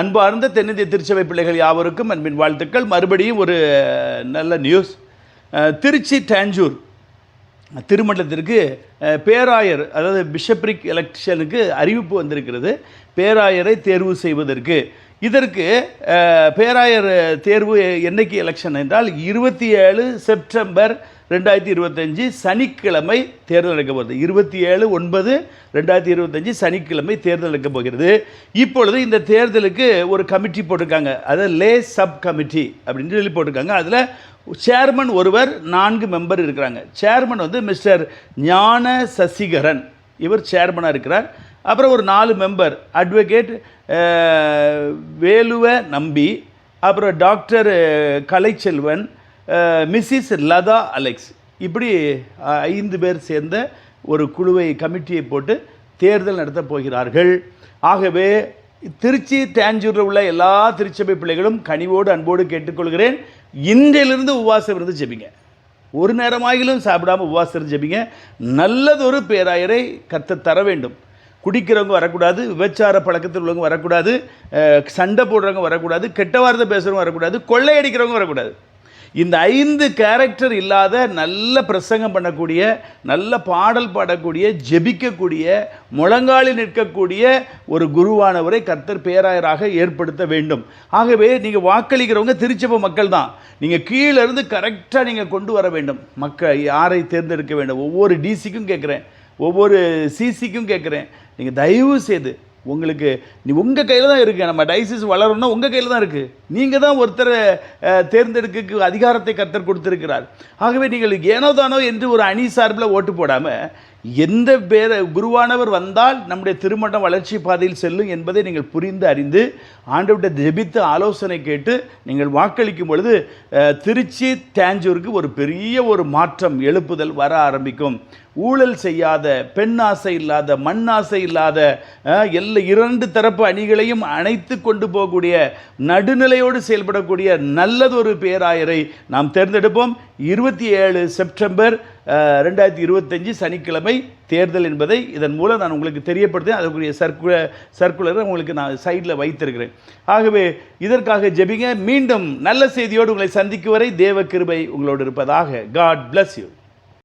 அன்பார்ந்த தென்னிந்திய திருச்சபை பிள்ளைகள் யாவருக்கும் அன்பின் வாழ்த்துக்கள். மறுபடியும் ஒரு நல்ல நியூஸ். திருச்சி டாஞ்சூர் திருமண்டலத்திற்கு பேராயர், அதாவது பிஷப்ரிக் எலெக்ஷனுக்கு அறிவிப்பு வந்திருக்கிறது. பேராயரை தேர்வு செய்வதற்கு இதற்கு பேராயர் தேர்வு என்னைக்கு எலெக்ஷன் என்றால் 27 செப்டம்பர் 2025 சனிக்கிழமை தேர்தல் நடக்க போகிறது. 27/9/2025 சனிக்கிழமை தேர்தல் நடக்க போகிறது. இப்பொழுது இந்த தேர்தலுக்கு ஒரு கமிட்டி போட்டிருக்காங்க, அதாவது லே சப் கமிட்டி அப்படின்னு சொல்லி போட்டிருக்காங்க. அதில் சேர்மன் ஒருவர், 4 மெம்பர் இருக்கிறாங்க. சேர்மன் வந்து மிஸ்டர் ஞான சசிகரன், இவர் சேர்மனாக இருக்கிறார். அப்புறம் ஒரு 4 மெம்பர், அட்வொகேட் வேலுவ நம்பி, அப்புறம் doctor Kalaiselvan, Mrs Latha Alex, இப்படி 5 பேர் சேர்ந்த ஒரு குழுவை கமிட்டியை போட்டு தேர்தல் நடத்த போகிறார்கள். ஆகவே திருச்சி டாஞ்சூரில் உள்ள எல்லா திருச்சபை பிள்ளைகளும் கனிவோடு அன்போடு கேட்டுக்கொள்கிறேன், இன்றையிலிருந்து உபவாசம் இருந்து ஜெபிங்க. ஒரு நேரமாகிலும் சாப்பிடாமல் உபவாசம் இருந்து ஜெபிங்க. நல்லதொரு பேராயரை கர்த்தர் தர வேண்டும். குடிக்கிறவங்க வரக்கூடாது, விபச்சார பழக்கத்தில் உள்ளவங்க வரக்கூடாது, சண்டை போடுறவங்க வரக்கூடாது, கெட்ட வார்த்தை பேசுகிறவங்க வரக்கூடாது, கொள்ளையடிக்கிறவங்க வரக்கூடாது. இந்த 5 கேரக்டர் இல்லாத நல்ல பிரசங்கம் பண்ணக்கூடிய, நல்ல பாடல் பாடக்கூடிய, ஜெபிக்கக்கூடிய, முழங்காலி நிற்கக்கூடிய ஒரு குருவானவரை கர்த்தர் பேராயராக ஏற்படுத்த வேண்டும். ஆகவே நீங்கள் வாக்களிக்கிறவங்க திருச்சபை மக்கள் தான். நீங்கள் கீழேருந்து கரெக்டாக நீங்கள் கொண்டு வர வேண்டும். மக்கள் யாரை தேர்ந்தெடுக்க வேண்டும், ஒவ்வொரு டிசிக்கும் கேட்குறேன், ஒவ்வொரு சிசிக்கும் கேட்குறேன். நீங்கள் தயவு செய்து உங்களுக்கு உங்கள் கையில் தான் இருக்குது. நம்ம டைசிஸ் வளரணும்னா உங்கள் கையில் தான் இருக்குது. நீங்கள் தான் ஒருத்தரை தேர்ந்தெடுக்க அதிகாரத்தை கர்த்தர் கொடுத்திருக்கிறார். ஆகவே நீங்கள் ஏனோ தானோ என்று ஒரு அணி சார்பில் ஓட்டு போடாமல், எந்த குருவானவர் வந்தால் நம்முடைய திருமணம் வளர்ச்சி பாதையில் செல்லும் என்பதை நீங்கள் புரிந்து அறிந்து ஆண்டவர்கிட்ட ஜெபித்து ஆலோசனை கேட்டு நீங்கள் வாக்களிக்கும் பொழுது திருச்சி டாஞ்சூருக்கு ஒரு பெரிய ஒரு மாற்றம், எழுப்புதல் வர ஆரம்பிக்கும். ஊழல் செய்யாத, பெண் ஆசை இல்லாத, மண் ஆசை இல்லாத, எல்லா 2 தரப்பு அணிகளையும் அணைத்து கொண்டு போகக்கூடிய, நடுநிலையோடு செயல்படக்கூடிய நல்லதொரு பேராயரை நாம் தேர்ந்தெடுப்போம். 27 செப்டம்பர் 2025 சனிக்கிழமை தேர்தல் என்பதை இதன் மூலம் நான் உங்களுக்கு தெரியப்படுத்தேன். அதற்குரிய சர்க்குலரை உங்களுக்கு நான் சைடில் வைத்திருக்கிறேன். ஆகவே இதற்காக ஜெபிங்க. மீண்டும் நல்ல செய்தியோடு உங்களை சந்திக்கும் வரை தேவ கிருபை உங்களோடு இருப்பதாக. God bless you.